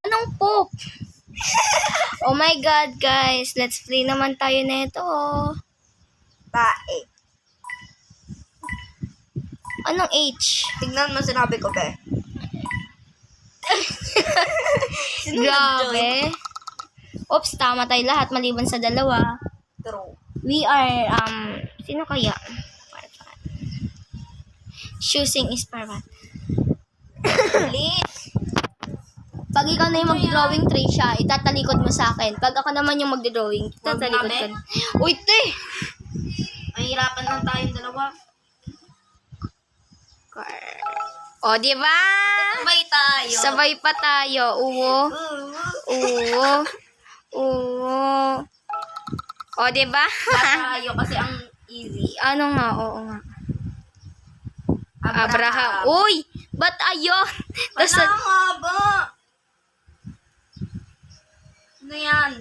Anong poop? Oh my God, guys. Let's play naman tayo nito. Tae. Anong H? Tignan mo sinabi ko, be. Sino nag-join? Grabe. Oops, tama tayo lahat maliban sa dalawa. True. We are, sino kaya? Choosing is Parvat. Please. Pag ikaw na yung mag-drawing tray siya, itatalikod mo sa akin. Pag ako naman yung mag-drawing, itatalikod Wag ko. na, Uy, te! Mahirapan lang tayong dalawa. O, di ba? Sabay tayo. Sabay pa tayo. Uwo. Uwo. Uwo. O, di ba? Tayo kasi ang easy. Ano nga? Oo nga. Abraham. Uy! Ba't ayon? Ano nga ba? Ano yan?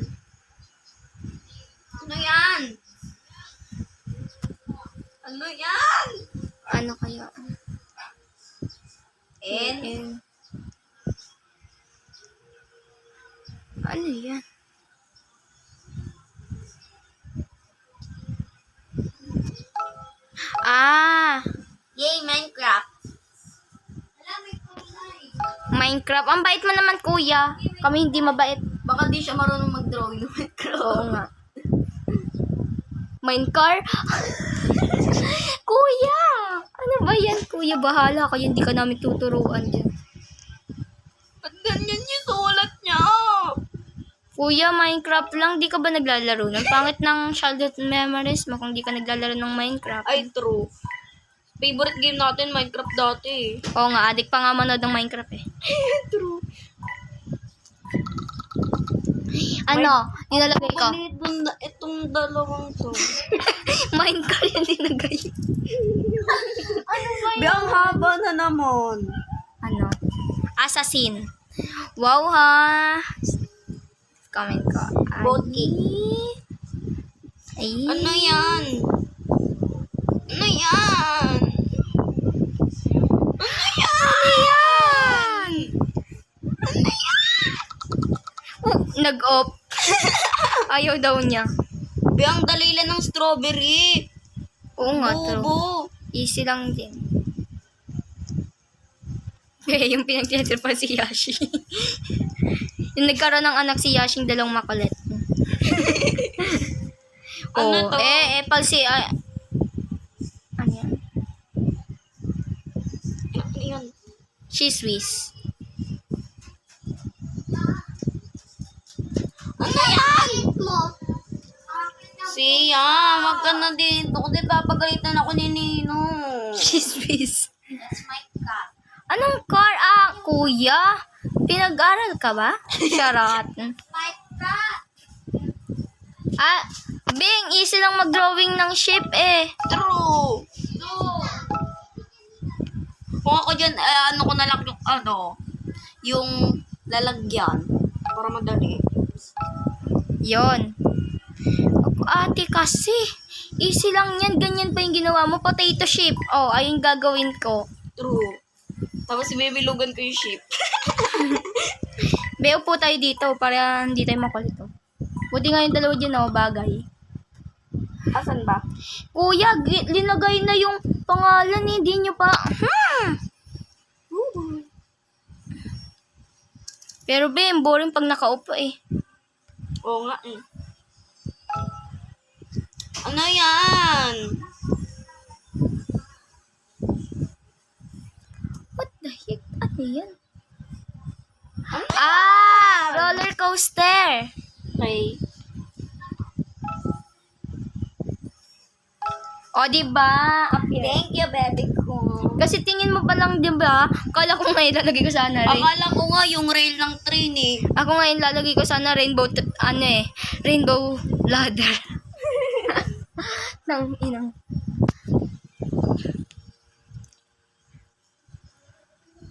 Ano yan? Ano yan? Ano kaya? N? Ano yan? Yay, Minecraft. Minecraft. Ang bait mo naman, kuya. Kami hindi mabait. Baka di siya marunong mag-drawing ng Minecraft. Oo nga. Minecar? Kuya! Ano ba yan, kuya? Bahala kayo. Hindi ka namin tuturuan dyan. Ba't ganyan yung sulat niya? Kuya, Minecraft lang. Di ka ba naglalaro? Ang pangit ng childhood memories mo kung di ka naglalaro ng Minecraft. Ay, true. Favorite game natin, Minecraft dati. Oo nga, adik pa nga manood ng Minecraft eh. True. Ano? Nilalagay ko. Itong dalawang to. Minecraft yung dinagay. Ang haba na naman. Ano? Assassin. Wow ha. Comment ko. Boti. Ay. Ano yan? Ano yan? Ano yan? Ano yan? Nag-off. Ayaw daw niya. Ang dalila ng strawberry. Oo nga, true. Bobo. Easy lang din. Yung pinagtitripan si Yashi. Yung nagkaroon ng anak si Yashing dalawang makulit. Ano to? Pag si... ano yan? Ano yun? She's Swiss. Ano yan? Siya, wag ka na dito. Kasi papagalitan ako ni Nino. She's Swiss. That's my cat. Anong car? Kuya? Pinag-aral ka ba? Charot. My cat. Bing, easy lang mag-drawing ng ship eh. True. Kung ako dyan, ano ko na lang yung lalagyan. Para madali. Yon. Ate kasi, easy lang yan. Ganyan pa yung ginawa mo. Potato ship. Oh, ayun gagawin ko. True. Tapos bibilugan ko yung ship. Beo po tayo dito para hindi tayo makulito. Buti nga yung dalawa dyan, bagay. Asan ba? Kuya, linagay na yung pangalan, hindi nyo pa. Pero Ben, boring pag nakaupo eh. Oo nga eh. Ano yan? What the heck? Ano yan? Roller coaster. Okay. O, diba? Thank you, baby ko. Kasi tingin mo pa lang, diba? Kala ko ngayon lalagay ko sana rin. Akala ko nga yung rail ng train eh. Ako ngayon lalagay ko sana rainbow, rainbow ladder. Nang inang.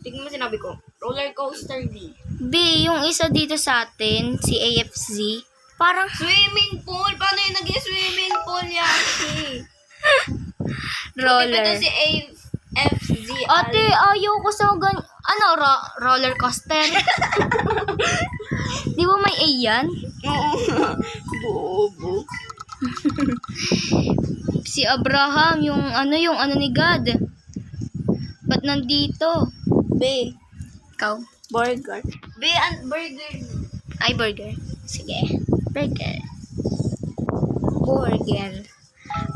Tingnan mo sinabi ko. Roller coaster D. B, yung isa dito sa atin, si AFZ, parang Swimming pool. Paano yung naging swimming pool yan? roller. Ito si AFC. Ate, ayaw ko sa ano, roller coaster. Di ba may A yan? Oo nga. Bobo. Si Abraham, yung ano ni God. Ba't nandito? B. Ikaw? Burger. Burger. Ay, burger. Sige. Burger. Burger.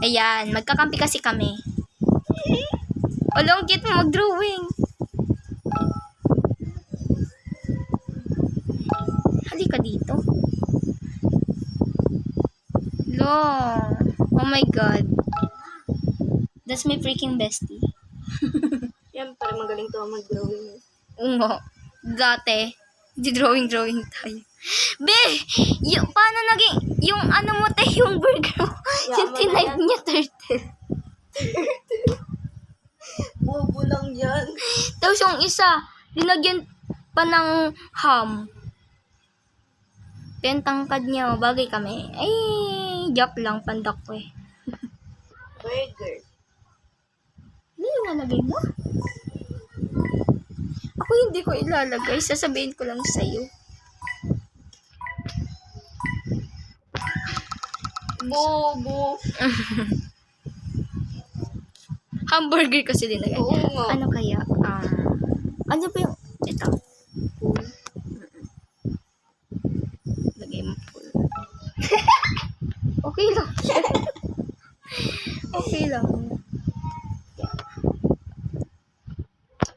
Ayan, magkakampi kasi kami. Ang cute mo mag-drawing. Halika dito. Lo. Oh my God. That's my freaking bestie. Yan, parang magaling to mag-drawing. Oo. Dati, drawing tayo. Be! Paano naging, yung ano mo tayo, yung burger mo, Yeah, yung tinipe niya turtle. Bobo lang yan. Tapos yung isa, linagyan pa ng ham. Pentangkad niya, bagay kami. Ay, joke lang, pandak ko eh. Burger. Ano yung nalagay mo? Ako hindi ko ilalagay, sasabihin ko lang sa'yo. Bobo. Hamburger kasi linagay. Oo nga. Ano kaya? Ano ba yung, ito. Lagay mo full. Okay lang. Okay lang.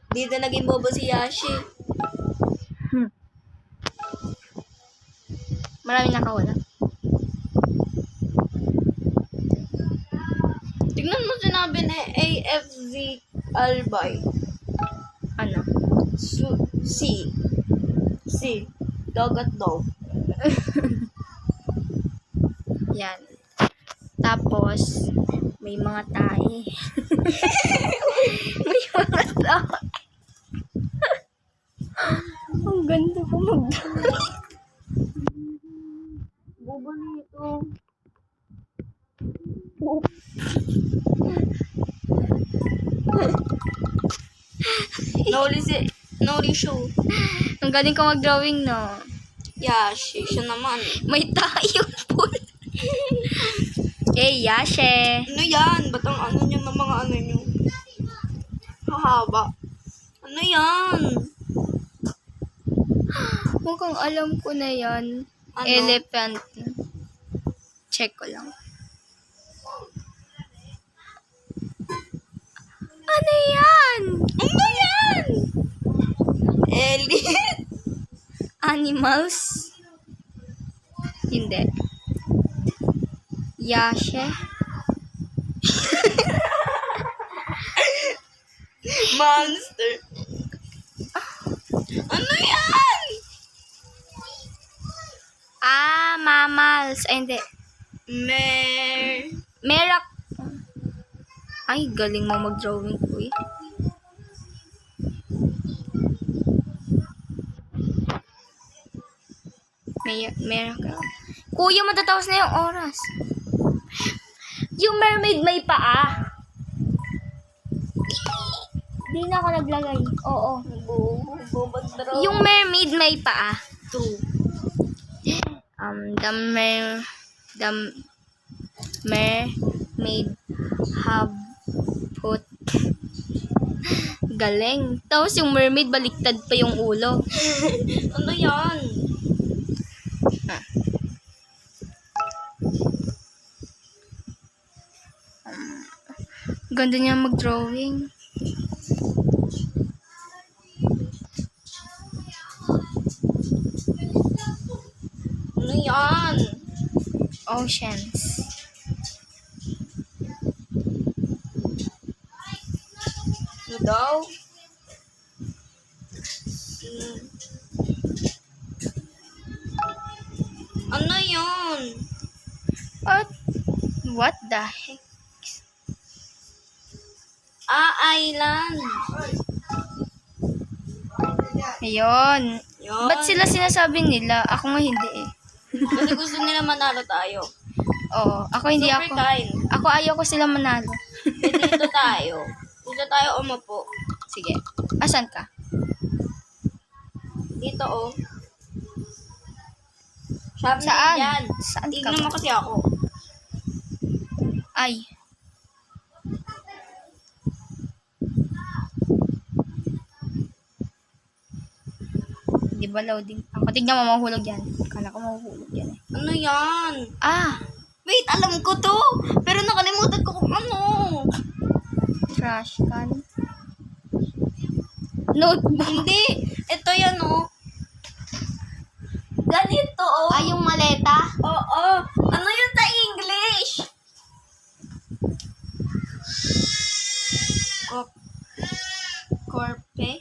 Dito naging bobo si Yashi. Marami nakawala. Tignan mo sinabi ni AFZ Albay. Ano? C. Dagat daw. Yan. Tapos, may mga tae. May mga tae. Ang ganda ko mag-drawing. Bobo nito. Noli show. Ang galing ko mag-drawing, no? Yashi, siya naman. May tayong pool. Eh, Yashe. Ano yan? Ba't ang ano nyo ng mga ano nyo? Hahaba. Ano yan? Mukhang alam ko na yan. Ano? Elephant. Check ko lang. Ano yan? Ano yan? Elliot. Animals? Hindi. Yashe? Monster. Ano yan? Mammals. Ay, hindi. Merak. Ay, galing mo mag-drawing ko eh. Merak. Kuya, matatawas na yung oras. Yung mermaid may paa. Di na ako naglagay. Oo. Bobo draw. Yung mermaid may paa. 2. The mermaid have put. Galing. Tapos yung mermaid baliktad pa yung ulo. Ano yan? Ganda niya mag-drawing. Ano yan? Oceans. Ano daw? Ano yun? What the heck? Island. Ayun. Yun. Ba't sila sinasabi nila? Ako nga hindi eh. Kasi gusto nila manalo tayo. Oo. Ako hindi Super ako. kind. Ako ayaw ko sila manalo. Dito tayo. Gusto Dito tayo umupo. Sige. Asan ka? Dito, oh. Sabi Saan? yan. Saan ka Tignan ba? mo kasi ako. Ay. Di ba loading? Ako tignan mo mahuhulog yan. Kala ko mahuhulog yan eh. Ano yan? Ah! Wait, alam ko to. Pero nakalimutan ko kung ano. Trash can. Notebook. Hindi. Ito yan, oh. Ganito, oh. Ay, yung maleta? Oo. Ano yun sa English? Corpe?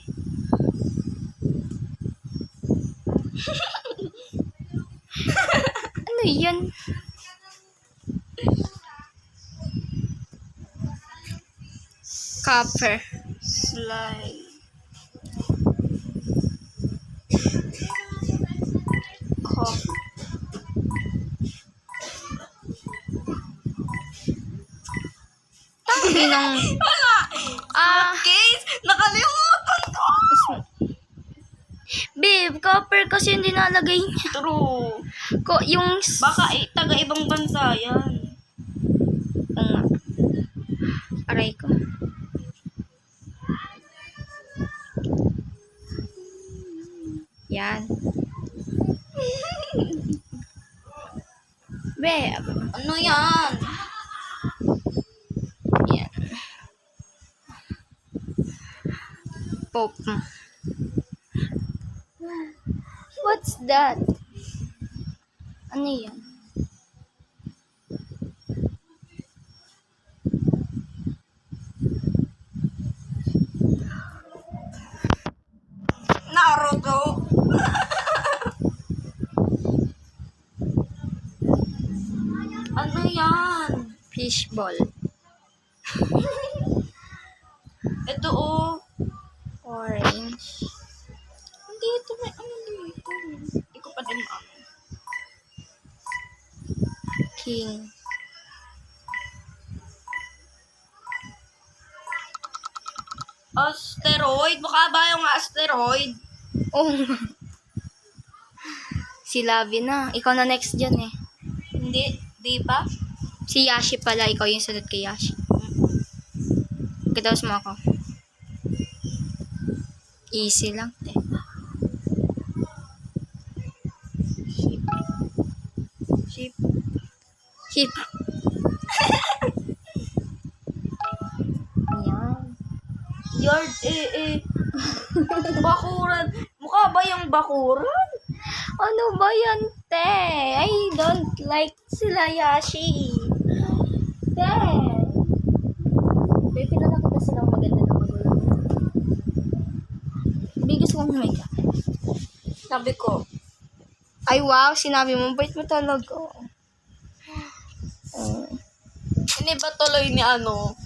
Ano yan? Copper. Slide. Cop. Sinong... Ah, Case? Nakalimutan ko! babe, copper kasi yung dinalagay niya. True. Yung... Baka taga-ibang bansa yan. Oo nga. Aray ko. Yan. Be, Ano yan? yan. Pop. What's that? Ano yan? Naruto. Ano yan? Fishball. Ito, oh. Orange. Hindi, ito may ano dito. Hindi ko pa din ano. King. Asteroid? Mukha ba yung asteroid? Oh. Si Lavi na. Ikaw na next dyan eh. Hindi, di ba? Si Yashi pala. Ikaw yung sunod kay Yashi. Kitawas mo ako. Easy lang. Sheep. Sheep. Hip. Yan. Yard, bakuran. Mukha ba yung bakuran? Ano ba yan, te? I don't like sila Yashi. Te. Babe, pinala kita silang maganda na magulang. Biggest one my God. Sabi ko, Ay, wow. Sinabi mo. Bait mo talaga. hindi ba tuloy ni ano?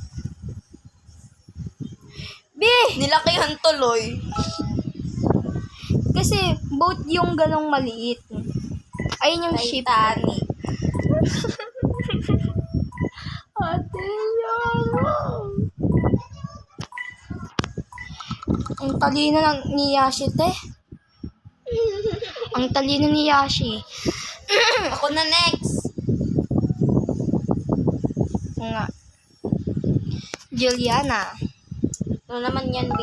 Be! Nilakihan tuloy. Kasi, boat yung ganong maliit. Ayun yung ship. Titanic. Ate, ang talino ni Yashi, te. Ang talino ni Yashi. Ako na next. Nga. Juliana. Ano naman yan, B?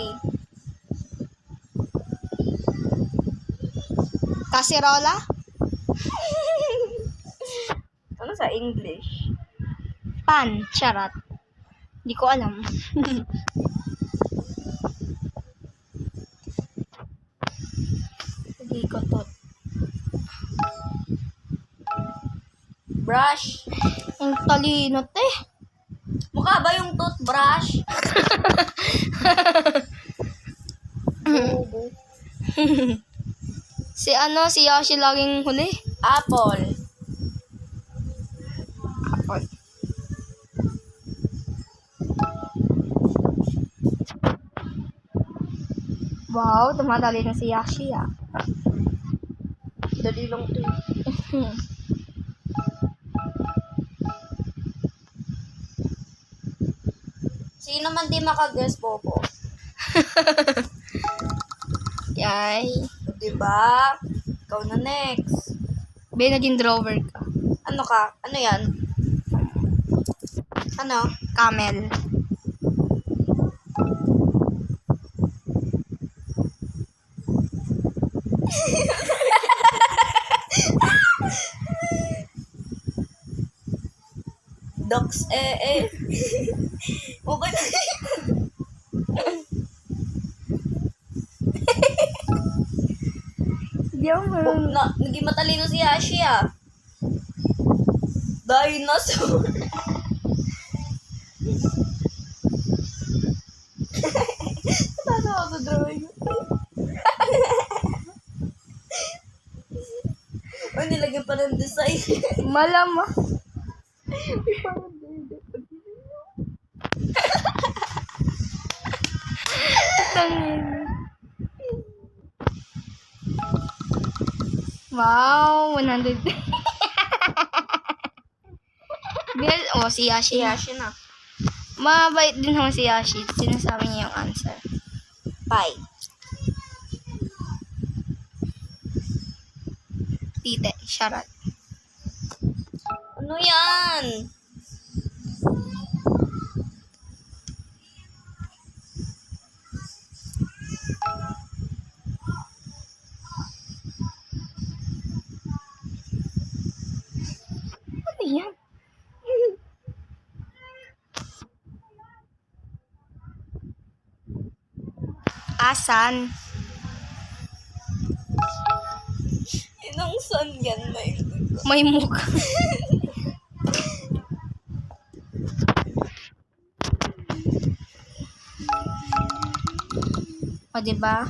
Kasirola? Ano sa English? Pan. Charot. Di ko alam. Hindi ko to. Brush. Ang talino, te. Mukha ba yung toothbrush? Bobo. Si Yashi laging huli. Apple. Apple. Wow, tumatali na si Yashi, ah. Dali lang to. Si Sino man di makaguess, Popo? Yay. Diba? Ikaw na next. Be, naging drawer ka. Ano ka? Ano yan? Ano? Camel. Ducks, Okay na. Hindi ako marunong. Naging matalino si Ashi ah. Dinosaur. Paano ako sa drawing? Ay, nilagyan pa ng design. Malama. Tangin. Wow, 100. Bel, si Yashi. Si Ashi na. Mabait din naman si Yashi. Sinasabi niya yung answer. Bye. Tite, charot. Ano yan? Ano yan? Asan? Inang son yan, may. May mukha. O, diba?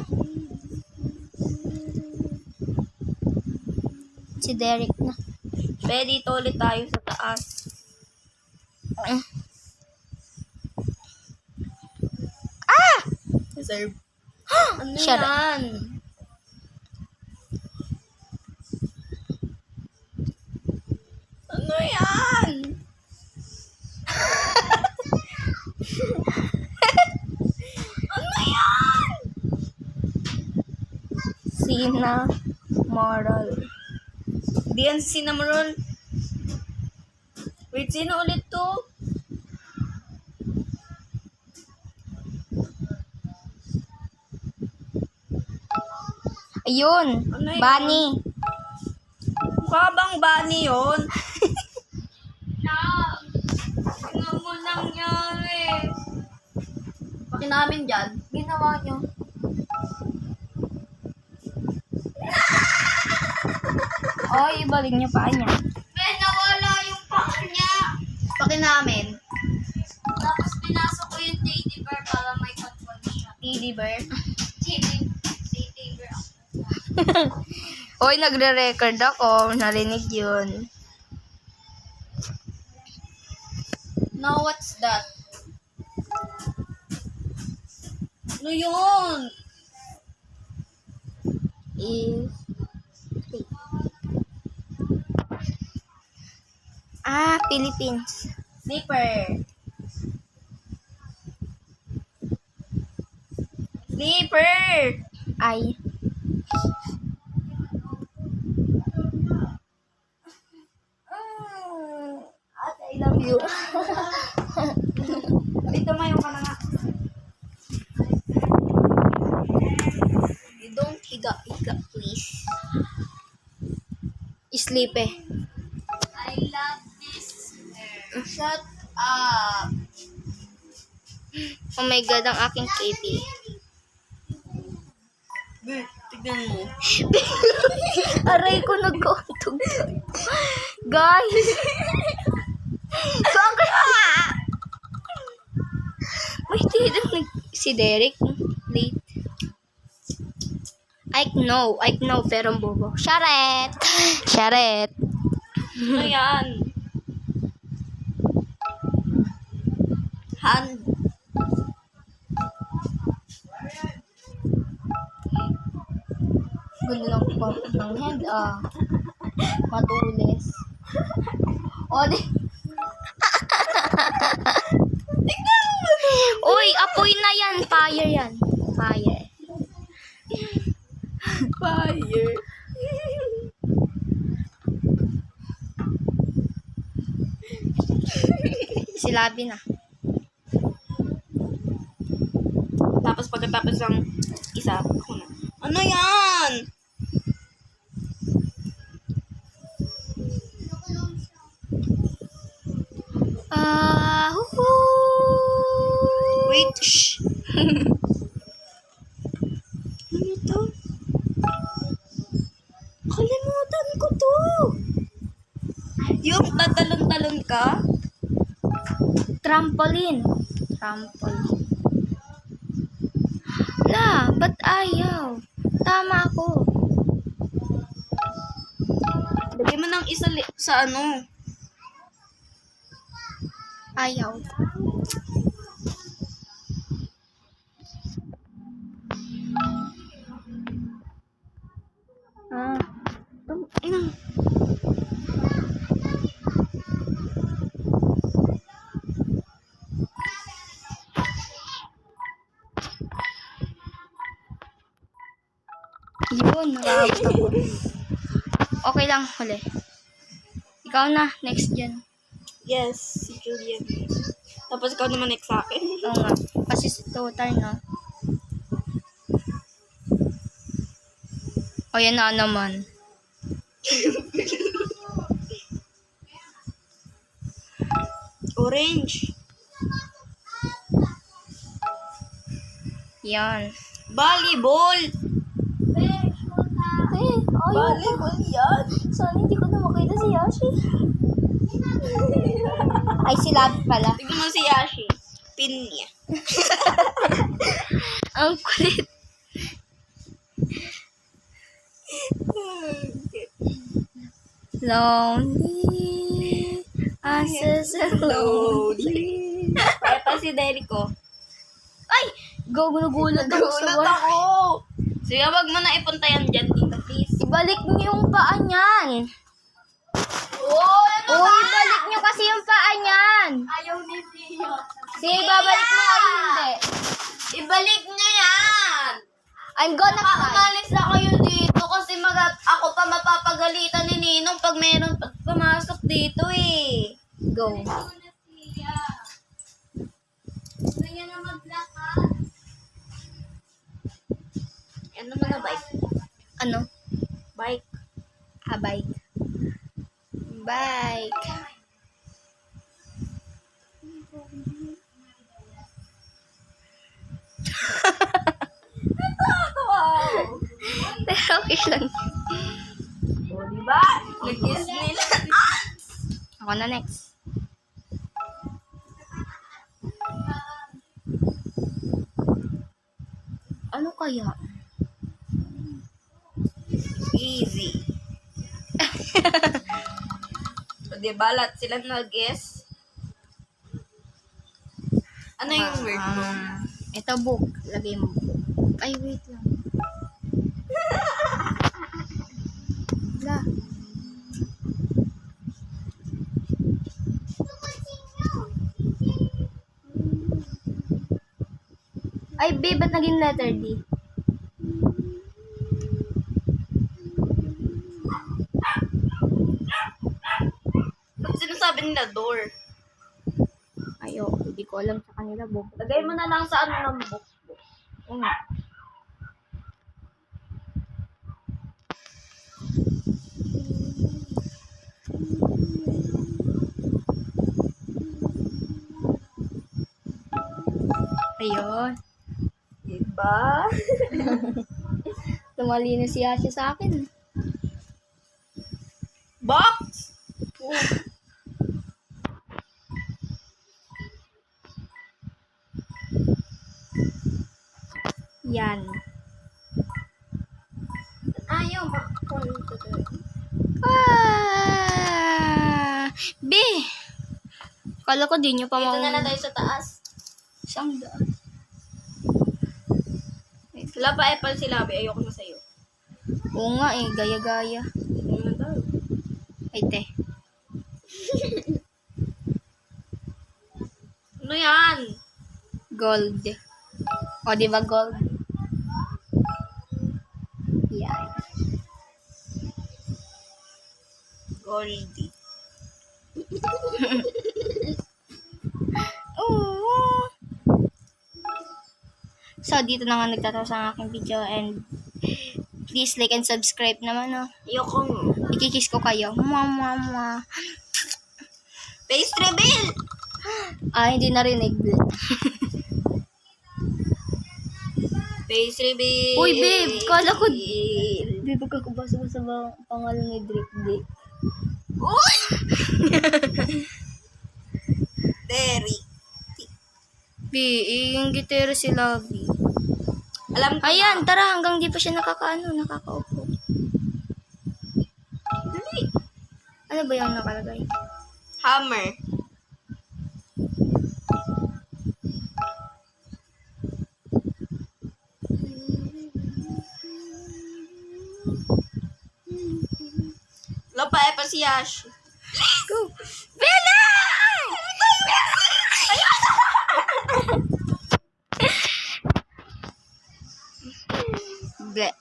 Si Derek na. Be, dito ulit tayo sa taas. Reserve. Ano Shut up. yan? Ano yan? Ano yan? Sina Moral. Di yan si Cinnamon. Wait, sino ulit to? Ayun. Ano yun? Bunny. Mukha bang bunny yun? Tingnan mo nangyari. Paki namin dyan. Ginawa nyo. Oy, ibalik niyo pa niya. Ben, nawala yung paki niya. Paki namin. Tapos pinasok ko yung teddy bear para may control siya. Teddy bear. Teddy bear. Oy, nagre-record ako. Narinig yun. Now, what's that? Ano yun? Is... Ah, Philippines. Slipper. Slipper! Ay. Ate, I love you. Dito mayo ka na nga. You don't higa, please. Sleep eh. I love this. Shut up. Oh my God, ang aking KP. Tignan mo. Aray ko, nagkauntog. Guys! Saan kaya? May tinang si Derek. Late. I know, pero ang bobo. Sharet! Sharet! Ano yan? Hand. Gundo ng hand, matulis. O, di. Tignan mo. Uy, apoy na yan. Fire yan. Fire. Fire. Silabi na. Tapos pagkatapos ng isa, ako na. Ano yan? Wait, shh. Ano to? Kalimutan ko to. Yung tatalon-talon ka? Trampoline. Trampoline. La, ba't ayaw? Tama ako. Lagay mo ng isa sa ano. Ayaw. Ah. Inang. Yun, nakakabot ako. Okay lang, huli. Ikaw na, next dyan. Yes, si Julian. Tapos ikaw naman next sa akin. Oo nga. Kasi total, no? O, yan na naman. Orange. Yan. Volleyball. Volleyball yan. Sana hindi ko na makita si Yashi. Ay, si Labi pala. Tignan mo si Yashi. Pin niya. Ang kulit. Lonely. I'm so lonely. Kaya pa si Derico. Ay! Gugulat ako sa Nagulat wala. ako. Sige, wag mo na ipunta yan dyan dito, please. Ibalik niyo yung paa niyan. Oh, ano Oo, ibalik niyo kasi yung paa niyan. Ayaw ni Tia. Sige, babalik mo ay hindi. Ibalik niya yan. I'm gonna Baka try. umalis na kayo dito kasi ako pa mapapagalitan ni Ninong pag meron pumasok dito eh. Go. Gusto niya na maglakad. Ano naman na bike? Ano? Bike. Bike. Bike. Wow! Pero okay lang. O, diba? Nag-kiss nila. Ako na next. Ano kaya? Easy. O, diba? Lahat sila nag-guess. Ano yung word mo? Ito book. Lagay mo book. Ay, wait lang. La. Ay, babe, ba't naging letter D? Ba't sinasabi nila door? Ayo, hindi ko alam sa kanila book. Lagay mo na lang sa ano ng book. Oo. Ayun. Diba? Tumalino si Asya sa akin. Box? Oh. Yan. Ayaw ba? B! Kala ko di nyo pa Dito mau... na lang tayo sa taas. Siyang daan. Sila pa apple sila, be. Ayoko na sa'yo. Oo nga eh, gaya-gaya. Ano na daw? Ay, te. Ano yan? Gold. O, di ba gold? Yan. Goldie. Oo. So, dito na nga nagtatapos ang aking video and please like and subscribe naman, no? Ayoko. Ikikiss ko kayo. Mwah, mwah, mwah. Face reveal! Ah, hindi narinig. Face reveal! Uy, babe, kala ko... Babe, pagkakabasa mo sa pangalan ni Drake D. Uy! Derry. Yung gitero si Lovey. Alam ko Ayan, tara, hanggang di pa siya nakakaupo. Dali. Ano ba yung nakalagay? Hammer. Lopa pa si Yash. Go! Bella! Bleh.